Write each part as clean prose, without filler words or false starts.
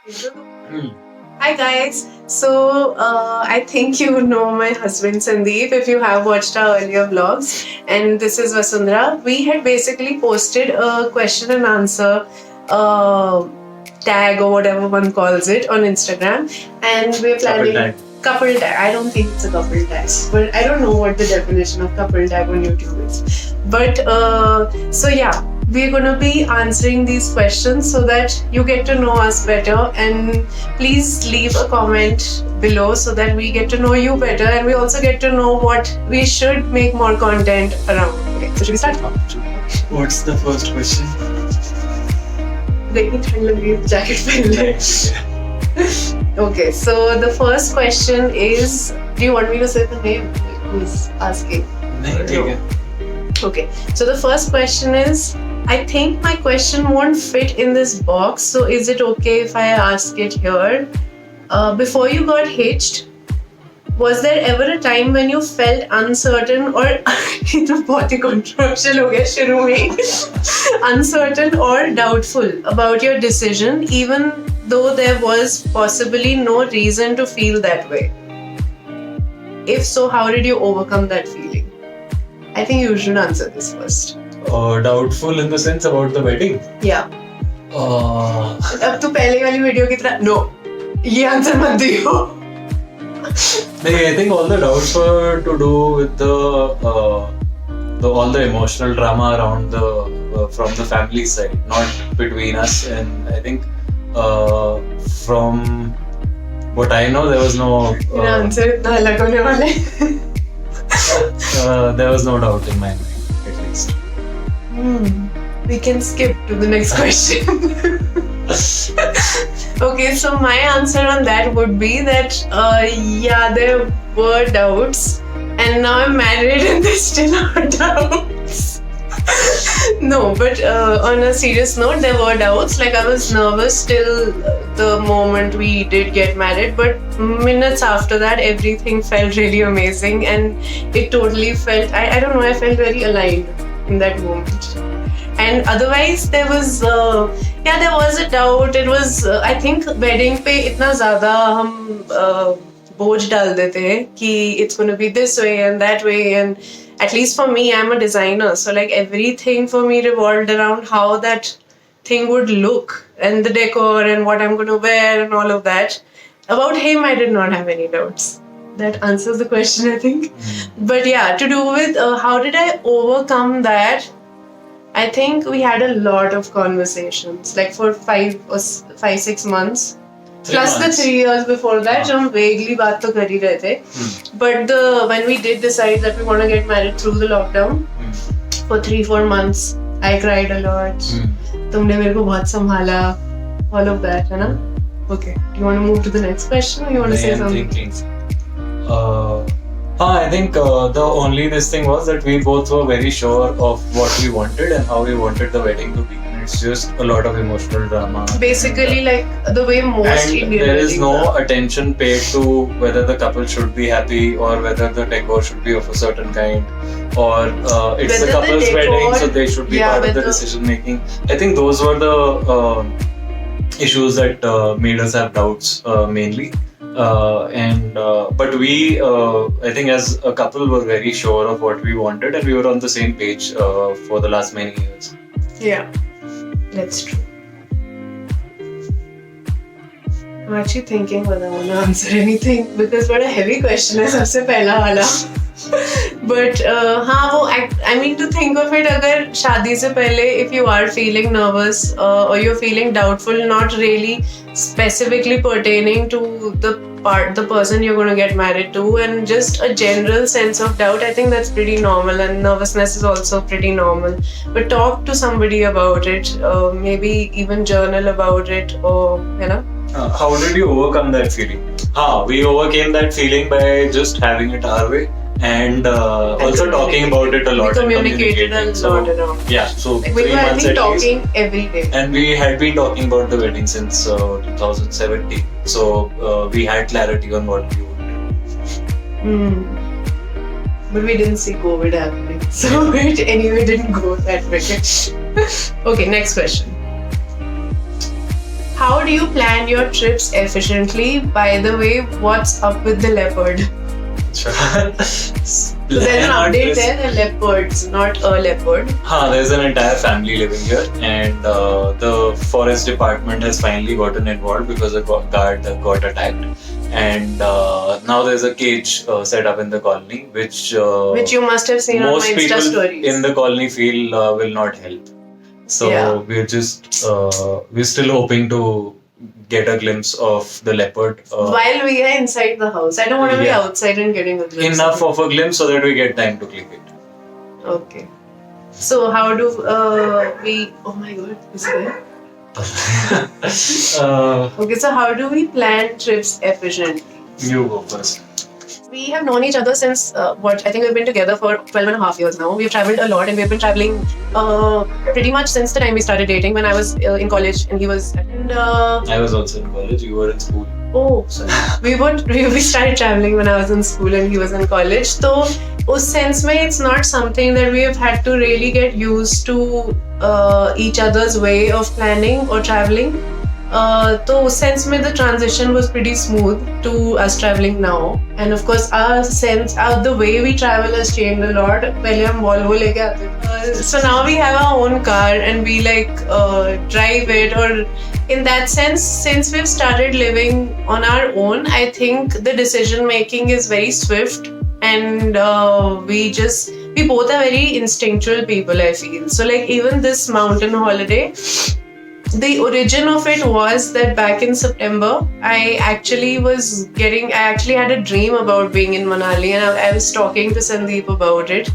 Hmm. Hi guys. So I think you know my husband Sandeep if you have watched our earlier vlogs, and this is Vasundhara. We had basically posted a question and answer tag or whatever one calls it on Instagram, and we're planning tag. couple tag. I don't think it's a couple tag, but I don't know what the definition of couple tag on YouTube is. But so yeah, we're gonna be answering these questions so that you get to know us better, and please leave a comment below so that we get to know you better, and we also get to know what we should make more content around. Okay, so should we start? What's the first question? देखिए ठंड लग रही है, jacket पहन ले. Okay, so the first question is, do you want me to say the name who's asking? नहीं, ठीक है. Okay, so the first question is, I think my question won't fit in this box, so is it okay if I ask it here? Before you got hitched, was there ever a time when you felt uncertain or ये तो बहुत ही controversial हो गया शुरू में uncertain or doubtful about your decision, even though there was possibly no reason to feel that way? If so, how did you overcome that feeling? I think you should answer this first. Doubtful in the sense about the wedding. Yeah. अब तू पहले वाली video की तरह no, ये answer मत दियो. I think all the doubts were to do with the all the emotional drama around the from the family side, not between us. And I think from what I know, there was no मेरा answer इतना अलग होने वाला है. there was no doubt in my mind, at least. We can skip to the next question. Okay, so my answer on that would be that yeah, there were doubts, and now I'm married and there still are doubts. No, but on a serious note, there were doubts. Like, I was nervous till the moment we did get married, but minutes after that, everything felt really amazing, and it totally felt, I don't know, I felt very aligned in that moment. And otherwise, there was there was a doubt. It was I think wedding पे इतना ज़्यादा हम बोझ डाल देते हैं कि it's going to be this way and that way, and at least for me, I'm a designer, so like everything for me revolved around how that thing would look and the decor and what I'm going to wear and all of that. About him, I did not have any doubts. That answers the question, I think. But yeah, to do with how did I overcome that? I think we had a lot of conversations, like for 5-6 months. Plus the 3 years before that, जो हम vaguely बात तो कर ही रहे थे. But when we did decide that we want to get married through the lockdown, for 3-4 months, I cried a lot. तुमने मेरे को बहुत संभाला, all of that, है ना? Okay. Do you want to move to the next question, or you want to say something? I think the only this thing was that we both were very sure of what we wanted and how we wanted the wedding to be. And it's just a lot of emotional drama. Basically, like the way most and Indian there is weddings no are. attention paid to whether the couple should be happy or whether the decor should be of a certain kind, or it's Whether the the couple's decor- wedding, so they should be part of the whether- decision making. I think those were the issues that made us have doubts mainly. But we, I think as a couple, were very sure of what we wanted, and we were on the same page for the last many years. Yeah, that's true. I'm actually thinking whether I want to answer anything, because what a heavy question है सबसे पहला वाला. But हाँ वो I mean to think of it, अगर शादी से पहले if you are feeling nervous or you're feeling doubtful, not really specifically pertaining to the person you're going to get married to, and just a general sense of doubt, I think that's pretty normal, and nervousness is also pretty normal. But talk to somebody about it, maybe even journal about it, or you know. How did you overcome that feeling? We overcame that feeling by just having it our way, and also talking about it a lot. We communicated a lot around. Yeah, so Like we 3 were, I months think, at talking least. every day. And we had been talking about the wedding since 2017. So we had clarity on what we wanted. But we didn't see COVID happening. So it anyway didn't go that way. Okay, next question. How do you plan your trips efficiently? By the way, what's up with the leopard? So there's an update there, the leopards, not a leopard. There's an entire family living here, and the forest department has finally gotten involved because a guard got attacked, and now there's a cage set up in the colony, which you must have seen on most my Insta people stories. in the colony feel will not help. So Yeah. we're still hoping to get a glimpse of the leopard. While we are inside the house, I don't want to be Yeah. outside and getting a glimpse. Enough of a glimpse so that we get time to click it. Okay. So how do we? Oh my God, is there? Okay, so how do we plan trips efficiently? You go first. We have known each other since I think we've been together for 12 and a half years now. We've traveled a lot and we've been traveling pretty much since the time we started dating, when I was in college and he was. And I was also in college. You were in school. oh, sorry. we started traveling when I was in school and he was in college. So, उस sense में it's not something that we have had to really get used to each other's way of planning or traveling. तो उस sense में the transition was pretty smooth to us traveling now. And of course the way we travel has changed a lot. पहले हम Volvo लेके आते थे. So now we have our own car and we drive it, or in that sense, since we've started living on our own, I think the decision making is very swift, and we both are very instinctual people, I feel. So even this mountain holiday, the origin of it was that back in September, I actually had a dream about being in Manali, and I was talking to Sandeep about it,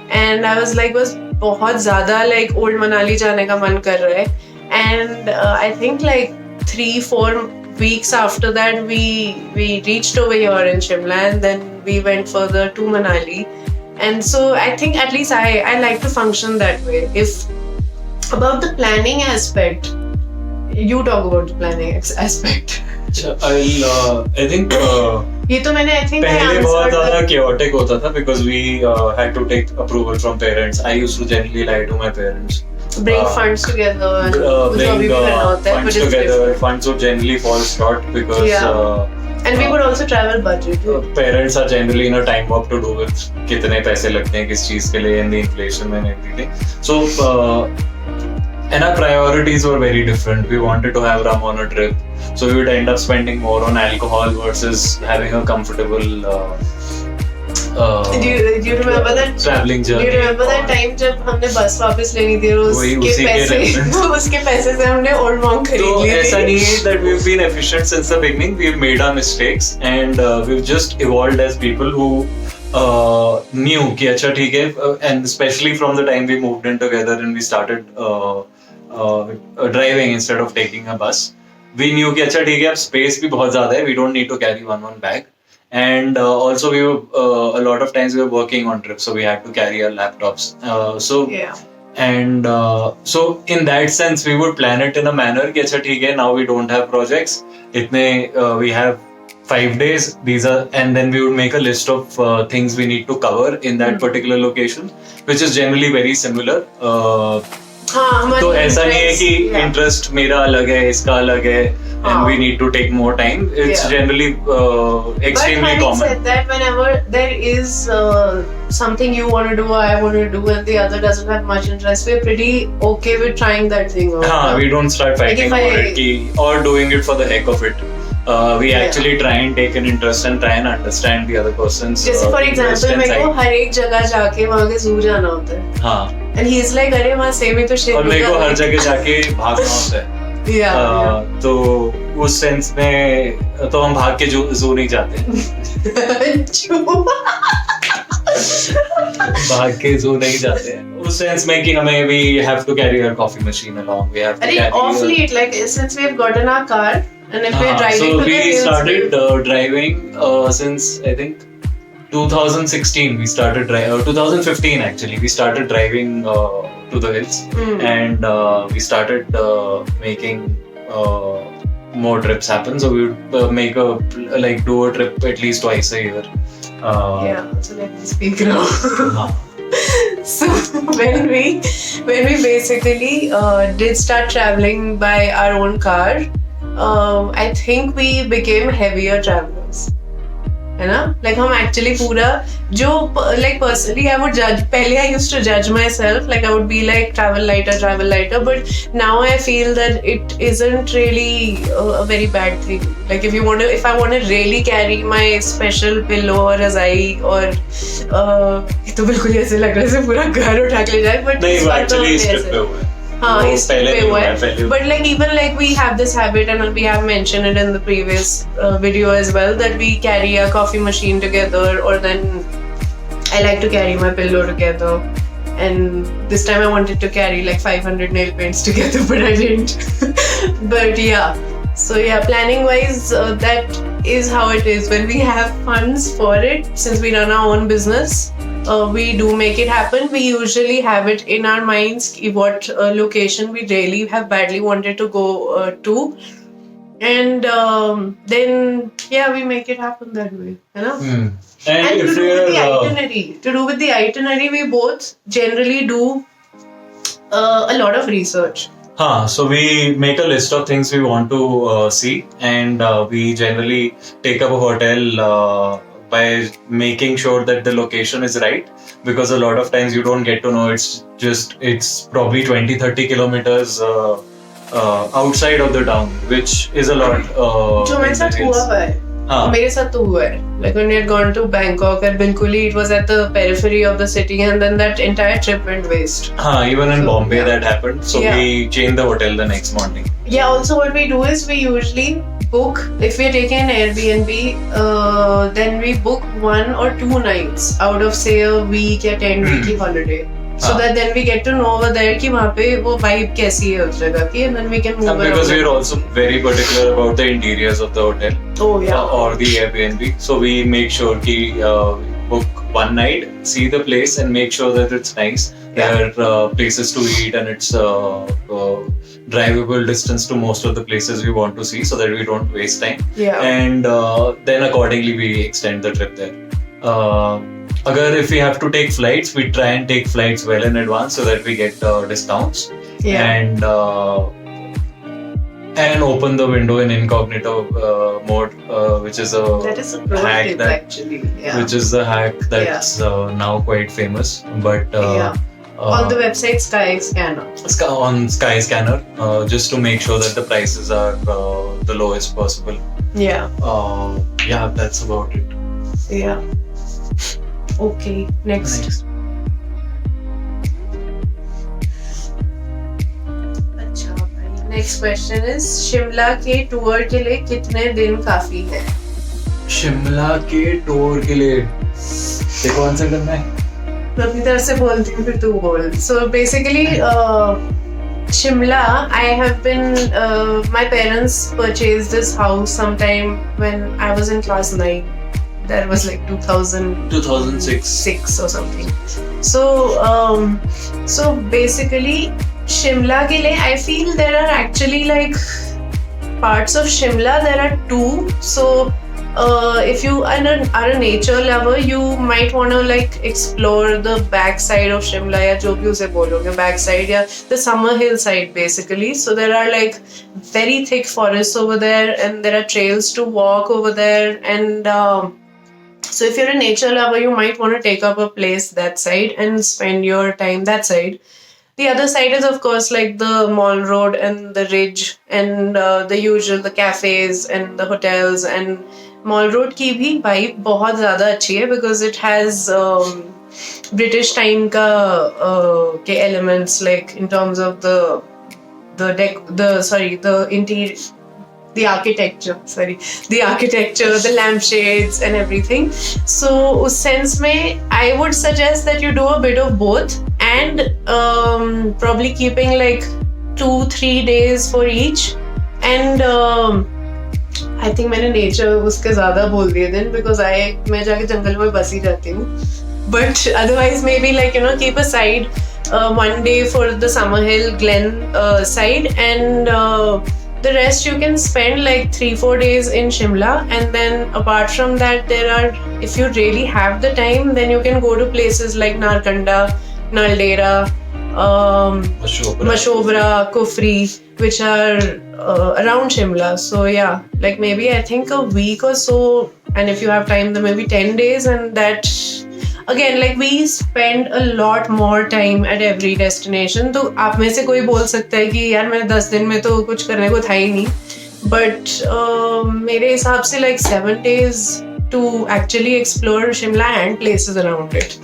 and I was like, बस बहुत ज़्यादा old Manali जाने का मन कर रहा है. And I think 3-4 weeks after that, we reached over here in Shimla, and then we went further to Manali. And so I think at least I like to function that way. If about the planning aspect, you talk about the planning aspect. I think ये तो मैंने I think I पहले बहुत ज़्यादा answered. chaotic होता था because we had to take approval from parents. I used to generally lie to my parents. Bring funds together and Bring अभी भी करना होता है, funds but it's together. different. Funds would generally fall short because Yeah. And we would also travel budget. parents are generally in a time warp to do with कितने पैसे लगते हैं किस चीज के लिए, and the inflation and everything. So and our priorities were very different. We wanted to have rum on a trip, so we would end up spending more on alcohol versus having a comfortable Do you remember that? traveling Do journey. you remember that time जब हमने बस वापस लेनी थी, वही उसके उसी के पैसे reference. उसके पैसे से हमने ओल्ड मॉन्क तो खरीद ली ऐसा थी. नहीं है that we've been efficient since the beginning. We've made our mistakes and we've just evolved as people who knew कि अच्छा ठीक है, and especially from the time we moved in together and we started driving instead of taking a bus, we knew कि अच्छा ठीक है, अब space भी बहुत ज़्यादा है, we don't need to carry one bag. And also we were a lot of times we were working on trips, so we had to carry our laptops. Yeah. And so in that sense we would plan it in a manner कि अच्छा ठीक है, now we don't have projects, इतने we have 5 days, these are, and then we would make a list of things we need to cover in that particular location, which is generally very similar. तो ऐसा नहीं है कि interest मेरा अलग है, इसका अलग है, and we need to take more time. It's generally extremely But common. said that whenever there is something you want to do or I want to do and the other doesn't have much interest, we're pretty okay with trying that thing out. We don't start fighting Like for it or doing it for the heck of it. We actually try and take an interest and try and understand the other person's जैसे for interest example and मेरे को side. हर एक जगह जाके वहाँ के zoo जाना होता है. हाँ. And he's like, अरे वहाँ सेम ही तो शेर. और मेरे को हर जगह जाके भागना होता है. Yeah. तो उस सेंस में तो हम भाग के zoo नहीं जाते. भाग के zoo नहीं जाते. उस सेंस में कि हमें we have to carry our coffee machine along. We have to अरे carry off late, like since we've gotten our car and if we're driving so to the we hills, started driving since I think 2016. We started 2015 actually. We started driving to the hills and we started making more trips happen. So we would make do a trip at least twice a year. Yeah, so let me speak now. So when we basically did start traveling by our own car, I think we became heavier travelers. है ना? Like हम actually पूरा जो like personally I would judge. पहले I used to judge myself. Like I would be like travel lighter. But now I feel that it isn't really a very bad thing. Like if I want to really carry my special pillow or रज़ाई और तो बिल्कुल ऐसे लग रहा है जैसे पूरा घर उठा के ले जाए. But नहीं वो actually इस trip पे हुआ है. हाँ इस पहले पे हुआ है. पहले But like even like we have this habit and we have mentioned it in the previous video as well that we carry a coffee machine together, or then I like to carry my pillow together. And this time I wanted to carry like 500 nail paints together, but I didn't. But yeah, so yeah, planning wise, that is how it is. When we have funds for it, since we run our own business, we do make it happen. We usually have it in our minds what location we really have badly wanted to go to, and then yeah, we make it happen that way, you know. And if to do with the you're itinerary, we both generally do a lot of research. So we make a list of things we want to see, and we generally take up a hotel by making sure that the location is right, because a lot of times you don't get to know it's probably 20-30 kilometers outside of the town, which is a lot. जो मेरे साथ हुआ है. मेरे साथ तो हुआ है. Like when we had gone to Bangkok and बिल्कुल ही it was at the periphery of the city, and then that entire trip went waste. Even in So, Bombay yeah. that happened. So Yeah. we changed the hotel the next morning. Yeah, also what we do is we usually book, if we're taking an Airbnb, then we book 1 or 2 nights out of say a week or 10 week की holiday. So that then we get to know over there कि वहाँ पे वो vibe कैसी है उस जगह की, and then we can move around. Because we're also very particular about the interiors of the hotel. Oh yeah. Or the Airbnb. So we make sure कि book one night, see the place, and make sure that it's nice. Yeah. There are places to eat, and it's drivable distance to most of the places we want to see, so that we don't waste time. Yeah. And then accordingly we extend the trip there. If we have to take flights, we try and take flights well in advance so that we get discounts. Yeah. And open the window in incognito mode, which is That is a pro hack tip that- actually. Yeah. which is the hack that's now quite famous. But Yeah. On the website Skyscanner. on Skyscanner, just to make sure that the prices are the lowest possible. Yeah. Yeah, that's about it. Yeah. Okay. Next. अच्छा भाई. Next question is Shimla के tour के लिए कितने दिन काफी है? शिमला के टूर के लिए देखो आंसर करना है. मैं अपनी तरफ से बोलती हूँ फिर तू बोल. So basically, Shimla, I have been. My parents purchased this house sometime when I was in class 9. That was like 2006. 6 or something. So basically, Shimla ke liye, I feel there are actually like parts of Shimla. There are 2. So if you are a nature lover, you might want to like explore the back side of Shimla, या जो भी उसे बोलोगे, back side या the summer hill side basically. So there are like very thick forests over there, and there are trails to walk over there, and so if you're a nature lover, you might want to take up a place that side and spend your time that side. The other side is of course like the Mall Road and the Ridge and the usual, the cafes and the hotels. And Mall Road की भी vibe बहुत ज़्यादा अच्छी है, because it has British time का के elements, like in terms of the architecture, the lampshades and everything. So उस sense में I would suggest that you do a bit of both, and probably keeping like 2-3 days for each. And I think मैंने nature उसके ज़्यादा बोल दिए दिन, because मैं जाके जंगल में बस ही जाती हूँ. But otherwise maybe like keep aside 1 day for the Summerhill Glen side, and the rest you can spend like 3-4 days in Shimla. And then apart from that, if you really have the time, then you can go to places like Narkanda, Naldera, Mashobra, Kufri. which are around Shimla. So yeah, like maybe I think a week or so, and if you have time, then maybe 10 days, and that again, like we spend a lot more time at every destination. तो आप में से कोई बोल सकता है कि यार मैंने 10 दिन में तो कुछ करने को था ही नहीं, but मेरे हिसाब से like 7 days to actually explore Shimla and places around it.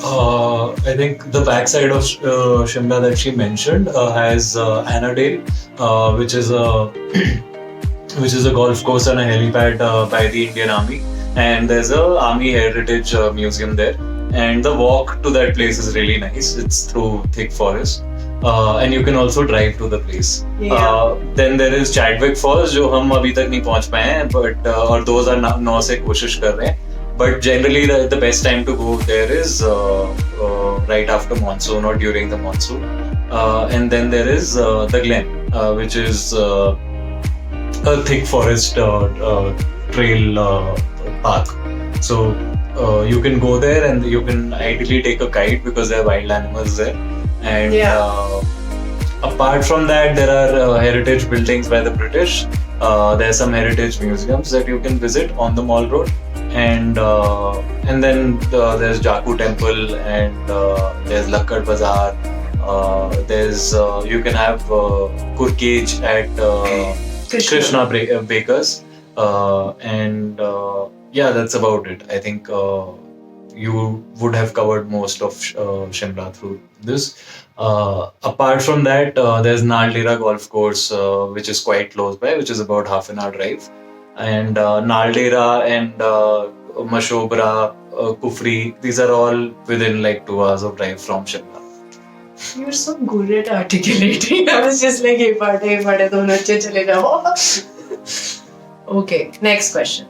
I think the backside of Shimla that she mentioned has Annadale, which is a golf course and a helipad by the Indian Army, and there's a Army Heritage Museum there. And the walk to that place is really nice. It's through thick forest, and you can also drive to the place. Yeah. Then there is Chadwick Falls, जो हम अभी तक नहीं पहुंच पाए हैं, but और those are 9 से कोशिश कर रहे हैं. But generally, the best time to go there is right after monsoon or during the monsoon. And then there is the Glen, which is a thick forest trail park. So you can go there and you can ideally take a kite because there are wild animals there. And apart from that, there are heritage buildings by the British. There are some heritage museums that you can visit on the Mall Road. And then there's Jaku Temple, and there's Lakkad Bazaar. There's you can have Kurkej at Krishna Bakers, and yeah, that's about it. I think you would have covered most of Shimla through this. Apart from that, there's Naldera Golf Course, which is quite close by, which is about half an hour drive. And Naldera and Mashobra, Kufri, these are all within like 2 hours of drive from Shimla. You're so good at articulating. I was just like, hey, part hai, dono acche chale jao. Okay, next question.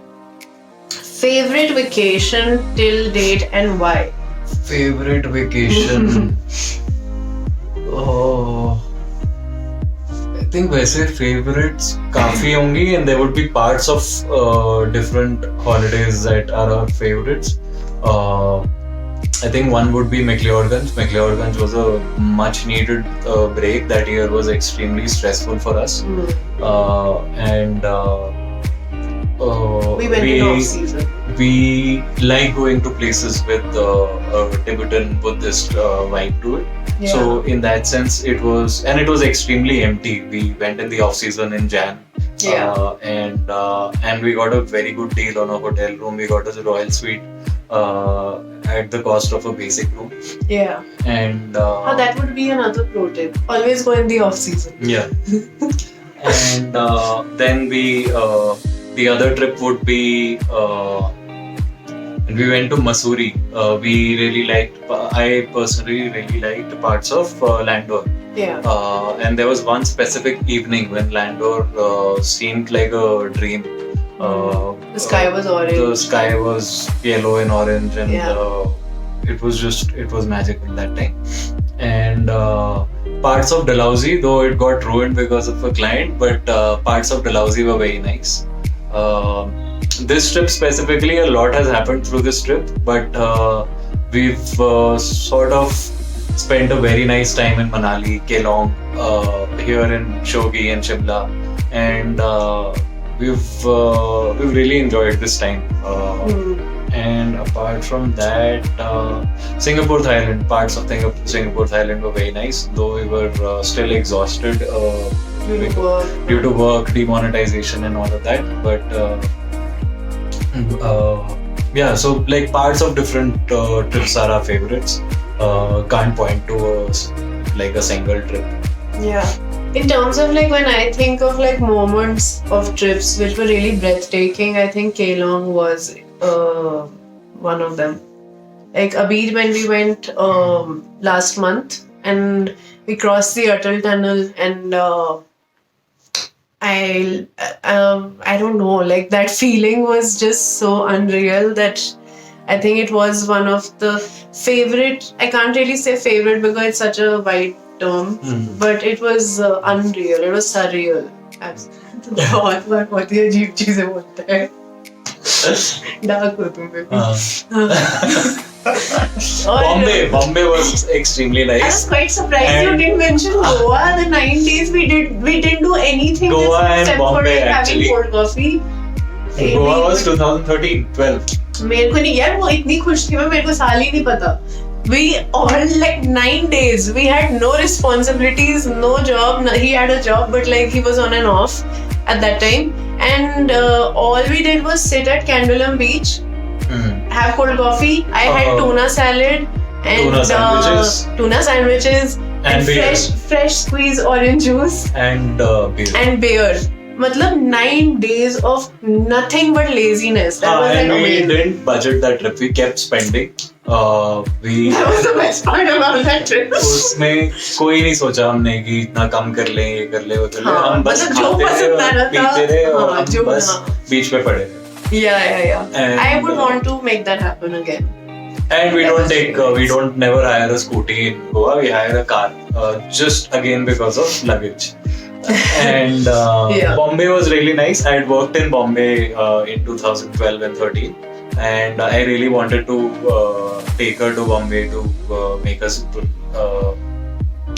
Favorite vacation till date and why? Favorite vacation? Oh, I think वैसे favorites काफी होंगी, and there would be parts of different holidays that are our favorites. I think one would be McLeodganj. McLeodganj was a much needed break. That year was extremely stressful for us. And we went in off season. We like going to places with a Tibetan Buddhist vibe to it. Yeah. So in that sense, it was extremely empty. We went in the off season in Jan. Yeah. And we got a very good deal on a hotel room. We got a royal suite at the cost of a basic room. Yeah. And that would be another pro tip. Always go in the off season. Yeah. And then the other trip would be we went to Mussoorie. I personally really liked parts of Landor. Yeah. And there was one specific evening when Landor seemed like a dream. The sky was orange. The sky was yellow and orange, and Yeah. it was magical that time. And parts of Dalhousie, though it got ruined because of a client, but parts of Dalhousie were very nice. This trip specifically, a lot has happened through this trip, but we've sort of spent a very nice time in Manali, Kelong, here in Shogi and Shimla, and we've really enjoyed this time. And apart from that, Singapore, Thailand, parts of Singapore, Thailand were very nice, though we were still exhausted due to work, demonetization and all of that. But yeah, so like parts of different trips are our favorites. Can't point to a single trip. Yeah. In terms of like when I think of like moments of trips which were really breathtaking, I think Kelong was one of them. Like Abir, when we went last month and we crossed the Atal Tunnel, and I don't know, like that feeling was just so unreal that I think it was one of the favorite. I can't really say favorite because it's such a wide term, but it was unreal. It was surreal. बहुत ही अजीब चीजें बोलते हैं. Dark हो तुम पे. Bombay was extremely I was nice. quite surprised you And- didn't mention Goa. The 9 days we didn't do anything Goa and except for Bombay, having actually. cold coffee. Goa was 2013, 12. मेरे को नहीं यार वो इतनी खुश थी मैं मेरे को साल ही नहीं पता. We all like 9 days. We had no responsibilities, no job. No, he had a job, but like he was on and off at that time. And all we did was sit at Candleum Beach, have cold coffee. I had tuna salad and tuna sandwiches and beer. fresh squeezed orange juice And beer. and beer. मतलब 9 days of nothing but laziness. That was like And we amazing. didn't budget that trip. We kept spending. We That was the best part about that trip. उसमें कोई नहीं सोचा हमने कि इतना कम कर लें, ये कर ले, वो कर ले. हाँ, हम बस मतलब जो खाते थे पसंद आ और रहा था, पीते थे और हाँ, हम जो- बस हाँ. बीच पे पड़े थे. Yeah. And, I would want to make that happen again. And we That don't was take, really we don't never hire a scooty in Goa. We hire a car, just again because of luggage. And Yeah. Bombay was really nice. I had worked in Bombay in 2012 and 13, and I really wanted to take her to Bombay to make us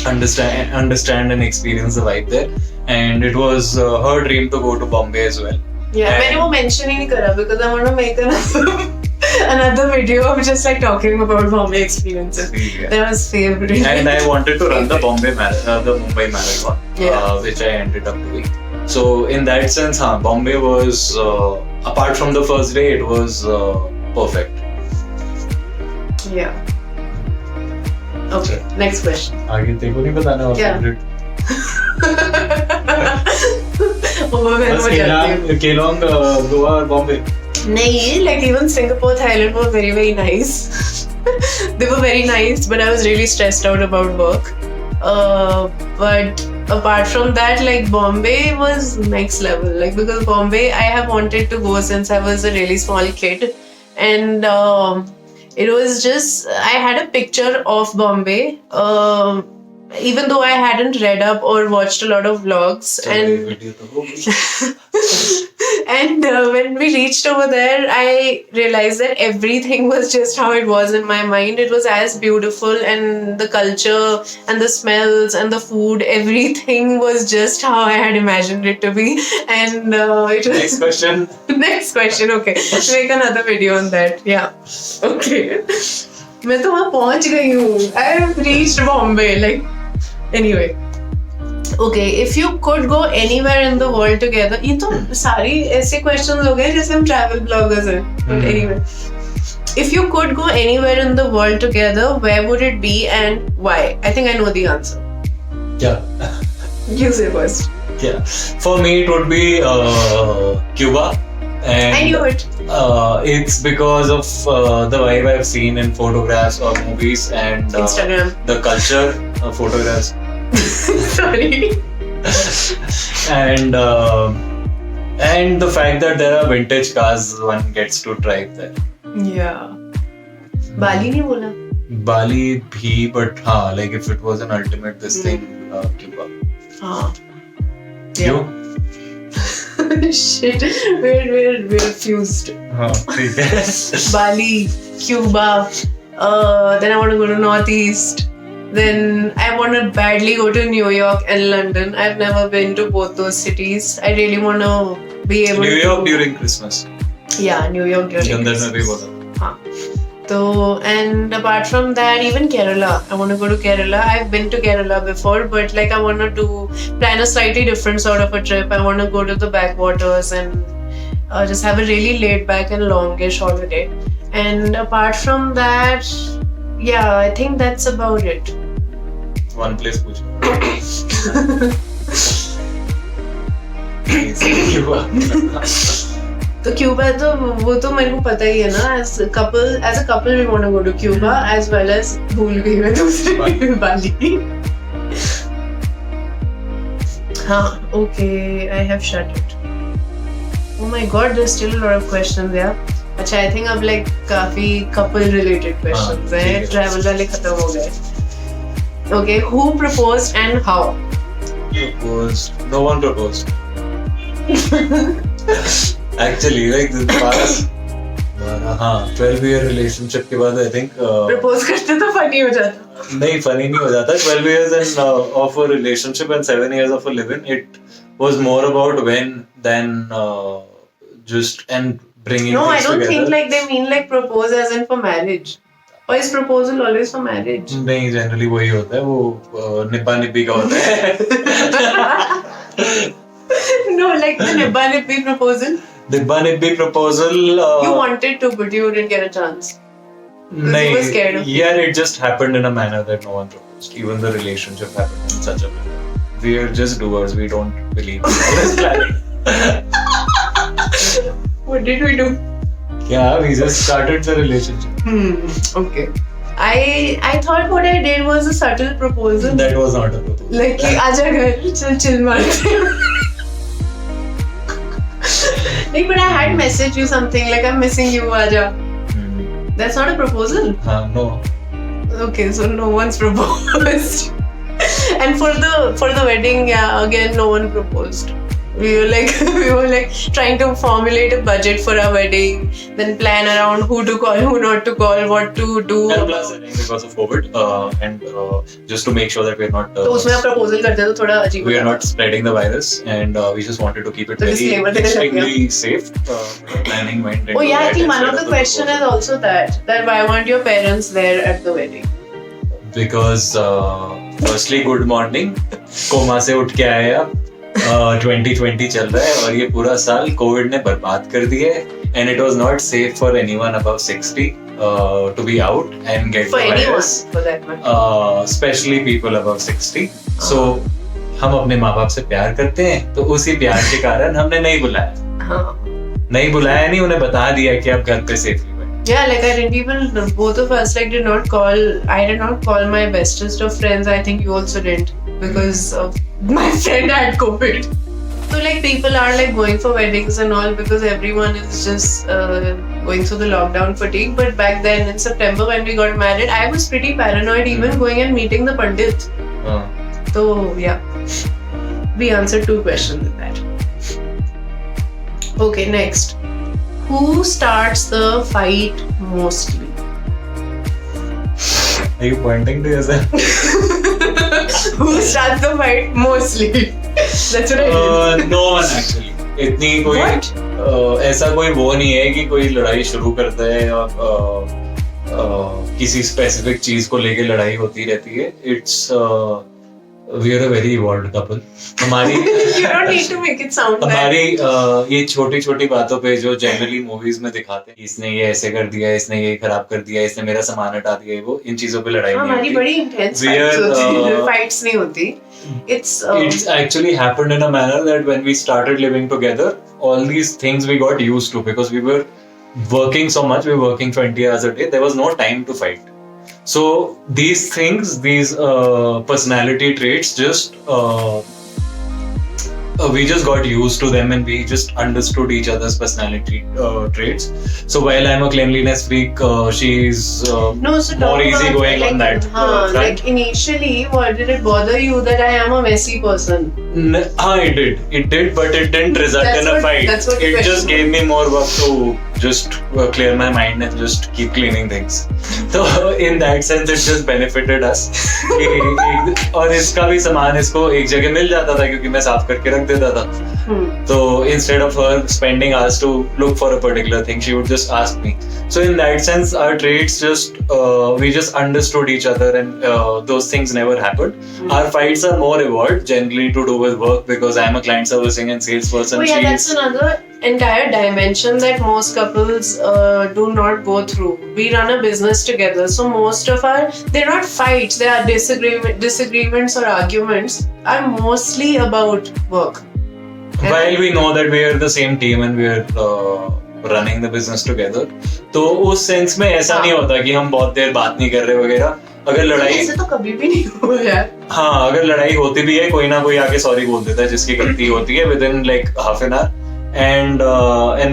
understand and experience the vibe there. And it was her dream to go to Bombay as well. Yeah, And- मैंने वो mention ही नहीं करा because I want to make another video of just like talking about Bombay experiences. Yeah. That was favorite. And I wanted to run the the Mumbai Marathon, Yeah. which I ended up doing. So in that sense, Bombay was apart from the first day, it was perfect. Yeah. Okay, next question. आगे तेरे को नहीं बताना और क्या? favorite. Overwhelmed बस हो जाती हूँ. Keelong, गोवा और बॉम्बे. नहीं, like even Singapore, Thailand were very nice. They were very nice, but I was really stressed out about work. But apart from that, like Bombay was next level. Like because Bombay, I have wanted to go since I was a really small kid, and it was just I had a picture of Bombay. Even though I hadn't read up or watched a lot of vlogs, and when we reached over there, I realized that everything was just how it was in my mind. It was as beautiful, and the culture, and the smells, and the food, everything was just how I had imagined it to be. And it was Next question. next question. Okay, make another video on that. Yeah. Okay. मैं तो वहाँ पहुँच गई हूँ. I have reached Bombay. Like anyway. Okay, if you could go anywhere in the world together, ये तो सारी ऐसे questions हो गए जैसे हम travel bloggers हैं. But anyway, if you could go anywhere in the world together, where would it be and why? I think I know the answer. Yeah. You say first. Yeah. For me, it would be Cuba. And I knew it. It's because of the vibe I've seen in photographs or movies and Instagram. the culture of photographs. Sorry. And the fact that there are vintage cars one gets to drive there. Yeah. Bali नहीं बोला. Bali bhi, but like if it was an ultimate this thing, Cuba. हाँ. You? Shit. We're fused. ठीक है. Bali, Cuba. Then I want to go to Northeast. Then I want to badly go to New York and London. I've never been to both those cities. I really want to be able New to. York during Christmas. Yeah, New York during London Christmas. में भी बोला. हाँ. So, and apart from that, even Kerala. I want to go to Kerala. I've been to Kerala before, but like I want to plan a slightly different sort of a trip. I want to go to the backwaters and just have a really laid back and longish holiday. And apart from that, yeah, I think that's about it. One place पूछो. Cuba. तो Cuba तो वो तो मेरे को पता ही है ना. As a couple we want to go to Cuba as well as भूल गई मैं दूसरी बाली. हाँ, okay, I have shut it. Oh my god, there's still a lot of questions, yeah. अच्छा, I think अब like काफी couple related questions हैं. Travel वाले खत्म हो गए. Okay, who proposed and how? Proposed. No one proposed. Actually, like the past हाँ 12 year relationship के बाद आई थिंक प्रपोज करते तो फनी हो जाता. नहीं फनी नहीं हो जाता. 12 years and of a relationship and 7 years of a live-in, it was more about when than just and bringing No, I things don't together. think like they mean like propose as in for marriage. Or is proposal always for marriage? नहीं generally वही होता है, वो निब्बा निब्बी का होता है. No, like the nibba nibbi proposal. निब्बा निब्बी proposal You wanted to, but you didn't get a chance. नहीं, you were scared of yeah, it just happened in a manner that no one proposed. Even the relationship happened in such a manner. We are just doers. We don't believe in all this planning. What did we do? Yeah, we just started the relationship. Okay. I thought what I did was a subtle proposal. That was not a proposal. Like कि आजा घर चल chill मारते हैं. Like, but I had messaged you something like I'm missing you, आजा. That's not a proposal. No. Okay, so no one's proposed. And for the wedding, yeah, again no one proposed. We were like trying to formulate a budget for our wedding, then plan around who to call, who not to call, what to do. And plus, I think because of COVID, and just to make sure that we're not तो उसमें आप proposal करते तो थोड़ा अजीब we are होता. not spreading the virus, and we just wanted to keep it तो very disclaimer देने लग गया. extremely safe. Planning went into Oh yeah, I that think one instead of the question is proposal. also that why weren't your parents there at the wedding? Because firstly good morning, coma से उठ के आए आप. 2020 चल रहा है और ये पूरा साल कोविड ने बर्बाद कर दिया है, and it was not safe for anyone above 60 to be out and get For the anyone, virus, for that matter. especially people above 60. So हम अपने माँ बाप से प्यार करते हैं, तो उसी प्यार के कारण हमने नहीं बुलाया. हाँ. नहीं बुलाया नहीं, उन्हें बता दिया कि आप घर पे सेफली बैठे. Yeah, like I didn't even, both of us like did not call, I did not call my bestest of friends. I think you also didn't because of my friend had COVID. So like people are like going for weddings and all because everyone is just going through the lockdown fatigue. But back then in September when we got married, I was pretty paranoid even going and meeting the Pandit. So yeah, we answered 2 questions with that. Okay, next. Who starts the fight mostly? Are you pointing to yourself? Who starts the fight mostly? That's what I did. No one actually. इतनी कोई What? ऐसा कोई वो नहीं है कि कोई लड़ाई शुरू करता है या किसी स्पेसिफिक चीज को लेके लड़ाई होती रहती है. It's we are a very evolved couple. हमारी You don't need to make it sound bad. हमारी ये छोटी छोटी बातों पे जो जनरली मूवीज में दिखाते हैं, इसने ये ऐसे कर दिया, इसने ये खराब कर दिया, इसने मेरा सामान हटा दिया, वो इन चीजों पे लड़ाई नहीं हमारी होती. बड़ी intense We fights are, होती है. Fights नहीं होती. It's actually happened in a manner that when we started living together, all these things we got used to because we were working so much. We were working 20 hours a day. There was no time to fight. So these things, these personality traits, just we just got used to them and we just understood each other's personality traits. So while I'm a cleanliness freak, she's No, so more talk about easygoing like, on that front. like initially, what did it bother you that I am a messy person? It did, but it didn't result That's in a what- fight. that's what the It just question gave me more work to just clear my mind and just keep cleaning things. So in that sense, it just benefited us. और इसका भी सामान इसको एक जगह मिल जाता था क्योंकि मैं साफ करके रख देता था. So instead of her spending hours to look for a particular thing, she would just ask me. So in that sense, our traits just we just understood each other, and those things never happened. Our fights are more evolved, generally to do with work because I'm a client servicing and salesperson. Oh yeah, that's She's another entire dimension that most couples do not go through. We run a business together, so most of they're not fights, they are disagreements or arguments are mostly about work. while we know that we are the same team and we are running the business together, तो उस sense में ऐसा नहीं होता कि हम बहुत देर बात नहीं कर रहे वगैरह. अगर लड़ाई ऐसे तो कभी भी नहीं हुआ यार. हाँ, अगर लड़ाई होती भी है, कोई ना कोई आके सॉरी बोल देता है जिसकी गलती होती है within like half an hour. And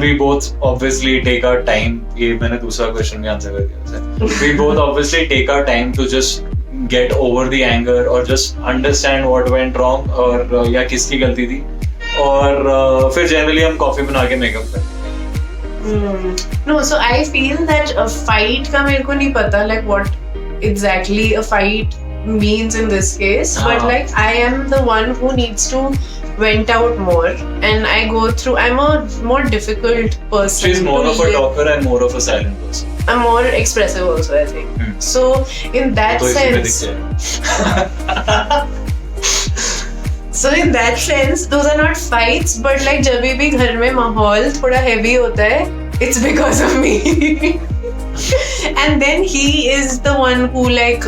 we both obviously take our time. ये मैंने दूसरा क्वेश्चन भी आंसर कर दिया वैसे. We both obviously take our time to just get over the anger or just understand what went wrong और या किसकी गलती थी. और फिर जनरली हम कॉफी बना के मेकअप करते हैं. No, so I feel that a fight का मेरे को नहीं पता like what exactly a fight means in this case, but like I am the one who needs to vent out more, and I go through. I'm a more difficult person. She's more to of a live. talker and more of a silent person. I'm more expressive also, I think. So in that तो इसी में sense, दिखते हैं. so in that sense, those are not fights, but like जब भी घर में माहौल थोड़ा heavy होता है, it's because of me. And then he is the one who like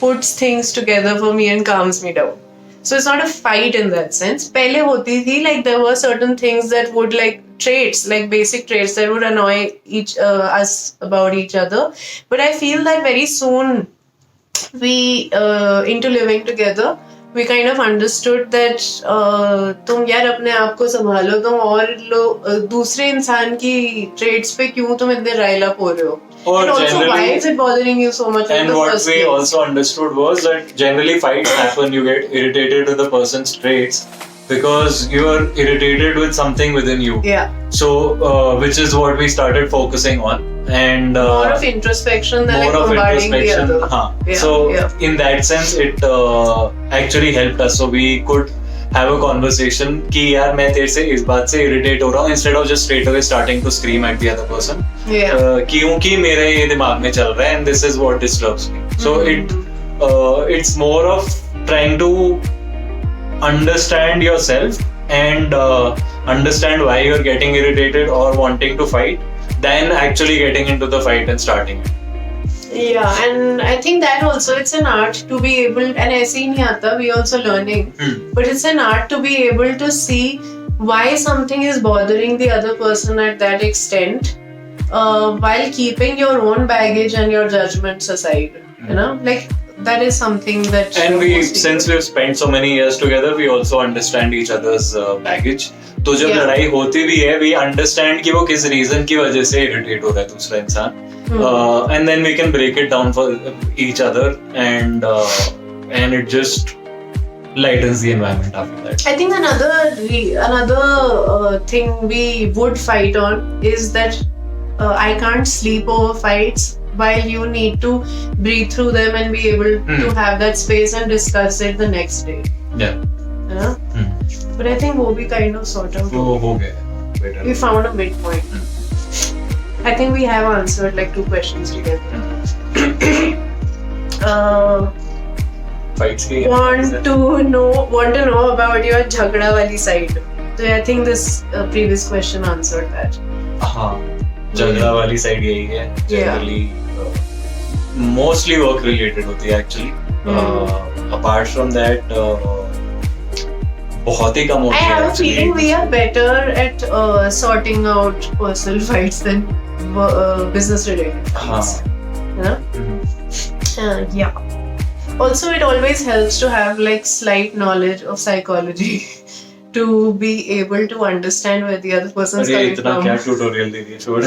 puts things together for me and calms me down. So it's not a fight in that sense. पहले होती थी, like there were certain things that would like traits, like basic traits that would annoy us about each other. But I feel that very soon we into living together, we kind of understood that तुम यार अपने आप को संभालो, तुम और दूसरे इंसान की traits पे क्यों तुम इतने rile up हो रहे हो? Or And also, generally, why is it bothering you so much? and in the what first we place? also understood was that generally fights happen, you get irritated with the person's traits because you are irritated with something within you. Yeah. So, which is what we started focusing on. And More of introspection than more like of bombarding the introspection. other. हाँ. Yeah, So, yeah. in that sense, it actually helped us. So, we could have a conversation कि यार मैं तेरे से इस बात से irritate हो रहा हूँ, instead of just straight away starting to scream at the other person. Yeah. क्योंकि मेरे ये दिमाग में चल रहा है and this is what disturbs me. So it's more of trying to understand yourself and understand why you're getting irritated or wanting to fight than actually getting into the fight and starting it. Yeah, and I think that also it's an art to be able, and ऐसे ही नहीं आता, we also learning, but it's an art to be able to see why something is bothering the other person at that extent, while keeping your own baggage and your judgments aside. You know, like that is something that. And we, most people- since we've spent so many years together, we also understand each other's baggage. तो जब Yeah. लड़ाई होती भी है, we understand कि वो किस reason की वजह से irritate हो रहा है दूसरा इंसान. And then we can break it down for each other, and it just lightens the environment after that. I think another thing we would fight on is that I can't sleep over fights while you need to breathe through them and be able to have that space and discuss it the next day. Yeah. You know? But I think वो भी kind of sort out. वो हो गया. Better. We found a midpoint. I think we have answered like 2 questions together. Fights की. Want to know about your झगड़ा वाली side. So I think this previous question answered that. हाँ. झगड़ा वाली side यही है. Generally, mostly work related होती है actually. Apart from that, बहुत ही कम होती I है. have a actually. feeling we are better at sorting out personal fights than business related fights. You know? Yeah. Also, it always helps to have like slight knowledge of psychology to be able to understand where the other person is अरे coming इतना from. क्या tutorial दे दिया छोड़.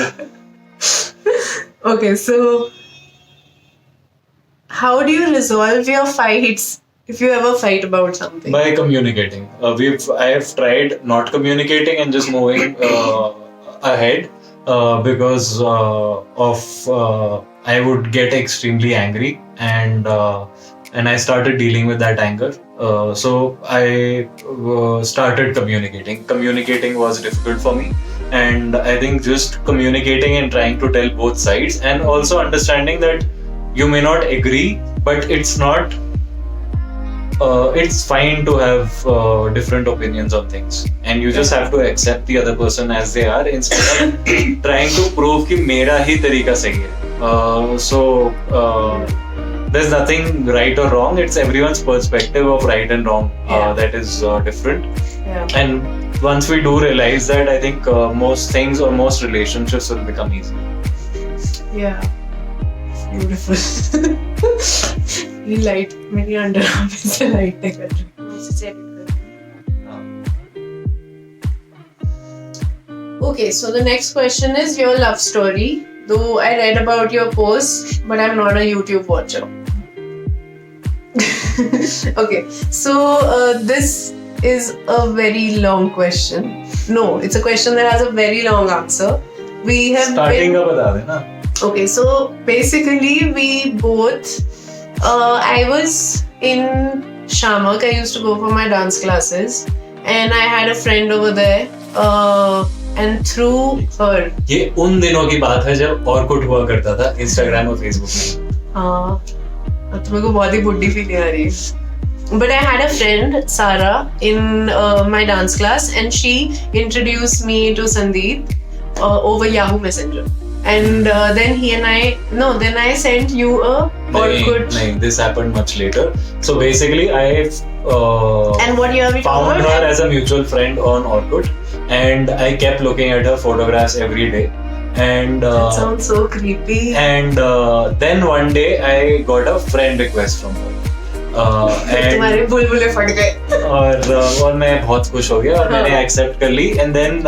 Okay, so how do you resolve your fights if you ever fight about something? By communicating. I have tried not communicating and just moving ahead because I would get extremely angry, and I started dealing with that anger. So I started communicating. Communicating was difficult for me, and I think just communicating and trying to tell both sides, and also understanding that you may not agree, but it's not. It's fine to have different opinions on things, and you just have to accept the other person as they are instead of trying to prove कि मेरा ही तरीका सही है. So there's nothing right or wrong. It's everyone's perspective of right and wrong that is different. Yeah. And once we do realize that, I think most things or most relationships will become easy. Yeah. Beautiful. ये light मेरी underarm से light कर रही है. Okay, so the next question is your love story. Though I read about your post, but I'm not a YouTube watcher. Okay, so this is a very long question. No, it's a question that has a very long answer. We have Starting का बता देना. Okay, so basically we both. I was in Shamak. I used to go for my dance classes, and I had a friend over there. And through her. ये उन दिनों की बात है जब ऑर्कुट हुआ करता था Instagram और Facebook में. हाँ, तो मेरे को बहुत ही बुड्ढी फीलिंग आ रही है. But I had a friend, Sarah, in my dance class, and she introduced me to Sandeep over Yahoo Messenger. And then I sent you a Orkut. No, this happened much later. So basically, I And what year we found talking her about? as a mutual friend on Orkut, and I kept looking at her photographs every day. And That sounds so creepy. and then one day I got a friend request from her. And तुम्हारे बुलबुले फट गए. और मैं बहुत खुश हो गया और मैंने एक्सेप्ट कर ली. And then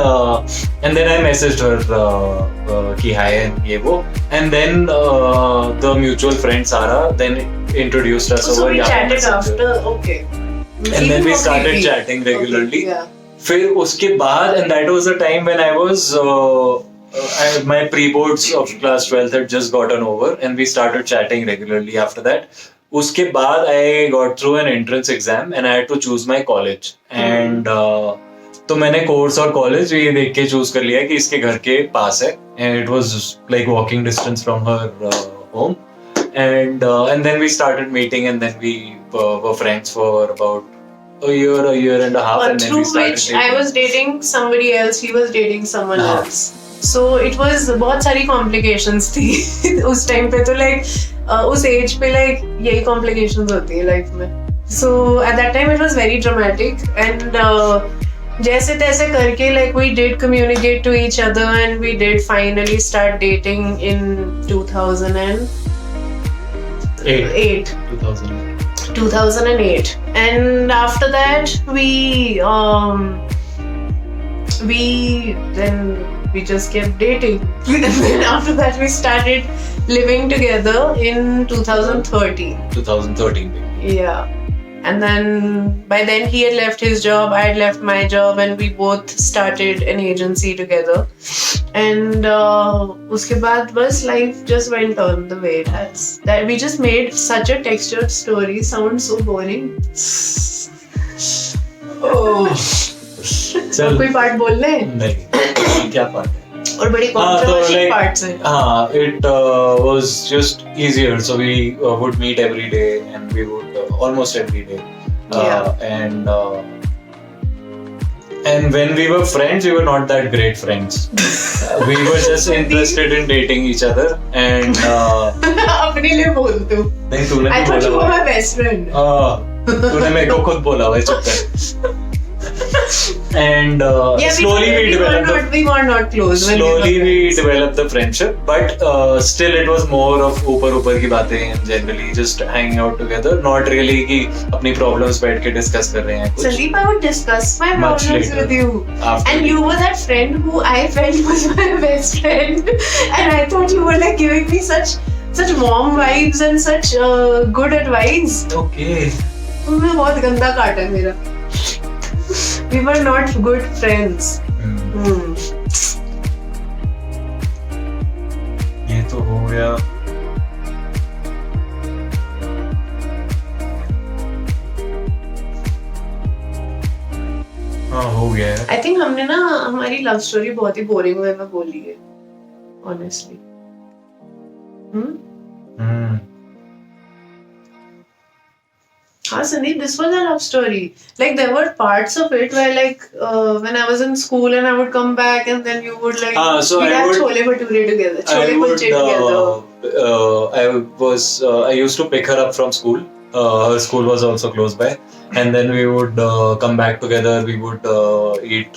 I messaged her कि हाय ये वो. And then the mutual friend Sara then introduced us So over we Yahoo chatted Messenger. after. Okay. And then we started chatting regularly. Okay, yeah. फिर उसके बाद and that was the time when I was my pre-boards of class 12th had just gotten over and we started chatting regularly after that. उसके बाद I got through an entrance exam and I had to choose my college. And तो मैंने course और college ये देख के choose कर लिया कि इसके घर के पास है. And it was like walking distance from her home. And then we started meeting and then we were friends for about a year and a half. And then Through we started which dating. I was dating somebody else, he was dating someone हाँ. else. So it was बहुत सारी complications थी उस time पे. तो like उस age पे like यही complications होती है life में. So at that time it was very dramatic and जैसे तैसे करके like we did communicate to each other and we did finally start dating in 2008. 2008. And after that we just kept dating. And then after that we started living together in 2013. 2013 baby. Yeah. And then by then he had left his job, I had left my job, and we both started an agency together. And uske baad bas life just went on the way it has. That we just made such a textured story sound so boring. चल कोई part बोल ले? नहीं क्या part है. और बड़ी controversial parts हैं. It was just easier. So we would meet every day and we would almost every day. And when we were friends, we were not that great friends. We were just interested in dating each other. And अपने लिए बोल तू. नहीं तूने I नहीं thought you were बोला my best friend. तूने मेरे को खुद बोला भाई चुप कर. And slowly we developed we were not close. when slowly were we friends. developed the friendship, but still it was more of ऊपर की बातें and generally just hanging out together, not really कि अपनी problems बैठ के discuss कर रहे हैं कुछ. Sandeep, I would discuss my Much problems later. with you. After And you were that friend who I felt was my best friend. And I thought you were like giving me such warm vibes and such good advice. Okay. मैं बहुत गंदा काट है मेरा. We were not good friends. ये तो हो गया. हाँ हो गया है. I think हमने ना हमारी लव स्टोरी बहुत ही बोरिंग वे में बोली है. Honestly. Sandeep, this was a love story. Like there were parts of it where like when I was in school and I would come back and then you would like so we'd I have would- chole bhature together, I chole would, kulche together. I used to pick her up from school. Her school was also close by, and then we would come back together. We would eat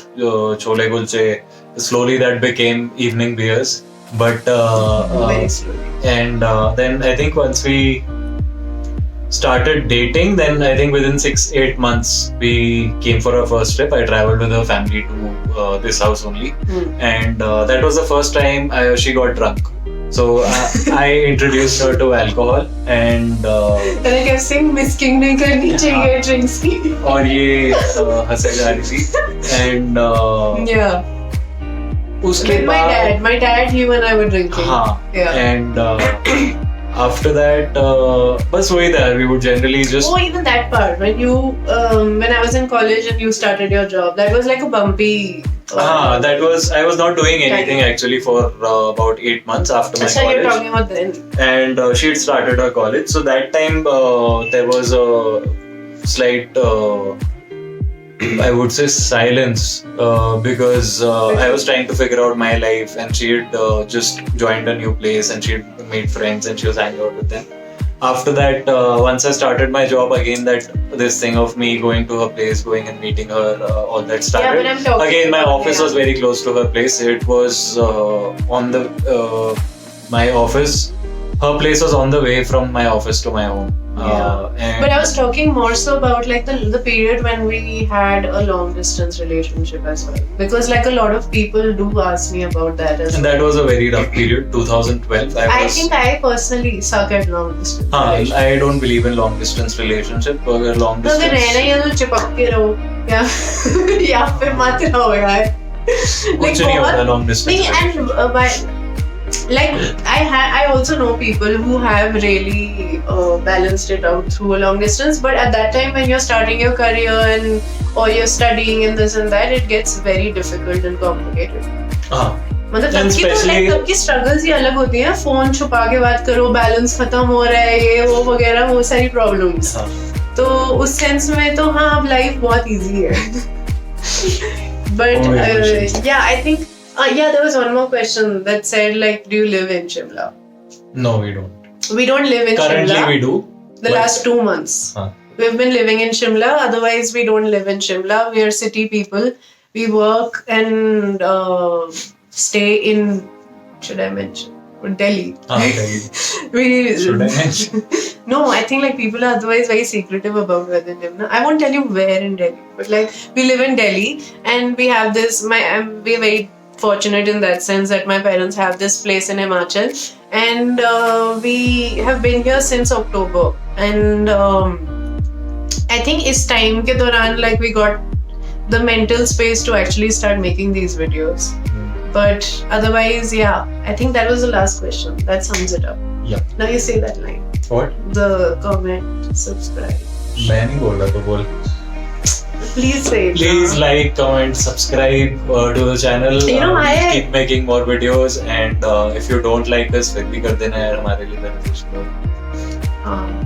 chole kulche. Slowly, that became evening beers. But Very slowly. and then I think once we started dating, then I think within 6-8 months we came for our first trip. I traveled with her family to this house only, and that was the first time she got drunk. So I introduced her to alcohol and And I kept saying misking नहीं करनी चाहिए drinks की. और ये हंसे जा रही थी and Yeah. उसके With my dad, you and I were drinking. हाँ Yeah. and after that बस वही था, we would generally just Oh, even that part when you when I was in college and you started your job, that was like a bumpy. that was, I was not doing anything actually for about 8 months after my That's what you're college. talking about then. And she had started her college, so that time there was a slight I would say silence because I was trying to figure out my life, and she had just joined a new place and she had made friends and she was hanging out with them. After that, once I started my job again, that this thing of me going to her place, going and meeting her, all that started. Yeah, but I'm talking Again, my about- office was very close to her place. It was on the my office. Her place was on the way from my office to my home. And But I was talking more so about like the period when we had a long distance relationship as well, because like a lot of people do ask me about that as and well. that was a very rough period. 2012. I think I personally suck at long distance. relationship. I don't believe in long distance relationship. अगर long तो अगर रहना distance ही है तो चिपक के रहो या फिर मत रहो यार. कुछ नहीं होता long distance. नहीं, and by like I also know people who have really balanced it out through a long distance, but at that time when you're starting your career and or you're studying and this and that, it gets very difficult and complicated. हाँ. मतलब And तब की तो especially- like तब की struggles ही अलग होती हैं. फोन छुपा के बात करो, बैलेंस खत्म हो रहा है, ये वो वगैरह, वो सारी प्रॉब्लम्स. हाँ. तो उस सेंस में तो हाँ, अब लाइफ बहुत इजी है. But yeah, I think yeah, there was one more question that said like, do you live in Shimla? No, we don't. We don't live in Currently, Shimla. we do. The but- last 2 months. हाँ. We've been living in Shimla. Otherwise, we don't live in Shimla. We are city people. We work and stay in. Should I mention Delhi? हाँ, Delhi. We Should I mention? No, I think like people are otherwise very secretive about where they live. I won't tell you where in Delhi, but like we live in Delhi and we have this. We're very fortunate in that sense that my parents have this place in Himachal, and we have been here since October. And I think it's time ke dauran like we got the mental space to actually start making these videos. But otherwise, yeah, I think that was the last question. That sums it up. Yeah. Now you say that line. What? The comment, subscribe. मैं नहीं बोल रहा, तो बोल. Please say it. Please like, comment, subscribe to the channel. You know, keep making more videos, and if you don't like us, फिर भी कर देना यार, हमारे लिए beneficial होगा. हाँ.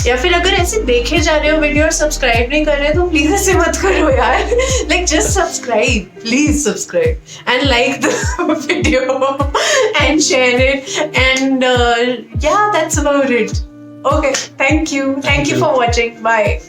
या फिर अगर ऐसे देखे जा रहे हो वीडियो और सब्सक्राइब नहीं कर रहे तो प्लीज ऐसे मत करो यार. Like just subscribe, please subscribe and like the video and share it, and yeah, that's about it. Okay, thank you for watching. Bye.